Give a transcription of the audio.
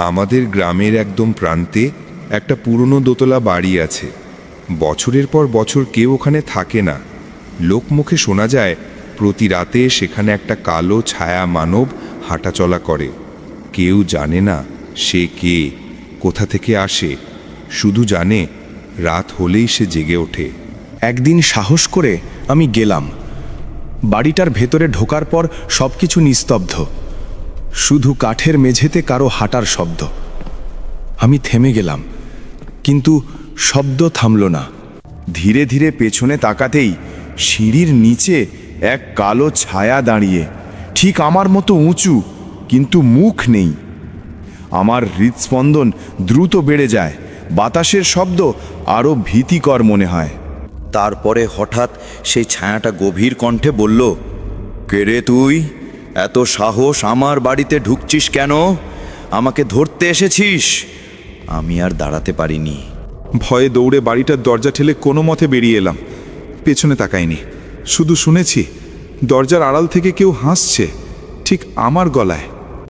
আমাদের গ্রামের একদম প্রান্তে একটা পুরনো দোতলা বাড়ি আছে। বছরের পর বছর কেউ ওখানে থাকে না। লোকমুখে শোনা যায় প্রতি রাতে সেখানে একটা কালো ছায়া মানব হাঁটাচলা করে। কেউ জানে না সে কে, কোথা থেকে আসে, শুধু জানে রাত হলেই সে জেগে ওঠে। একদিন সাহস করে আমি গেলাম। বাড়িটার ভেতরে ঢোকার পর সবকিছু নিস্তব্ধ, শুধু কাঠের মেঝেতে কারো হাঁটার শব্দ। আমি থেমে গেলাম, কিন্তু শব্দ থামল না। ধীরে ধীরে পেছনে তাকাতেই সিঁড়ির নিচে এক কালো ছায়া দাঁড়িয়ে, ঠিক আমার মতো উঁচু, কিন্তু মুখ নেই। আমার হৃদস্পন্দন দ্রুত বেড়ে যায়, বাতাসের শব্দ আরও ভীতিকর মনে হয়। তারপরে হঠাৎ সেই ছায়াটা গভীর কণ্ঠে বলল, কে রে তুই? এত সাহস আমার বাড়িতে ঢুকছিস কেন? আমাকে ধরতে এসেছিস? আমি আর দাঁড়াতে পারিনি। ভয়ে দৌড়ে বাড়িটার দরজা ঠেলে কোনো মতে বেরিয়ে এলাম। পেছনে তাকাইনি, শুধু শুনেছি দরজার আড়াল থেকে কেউ হাসছে, ঠিক আমার গলায়।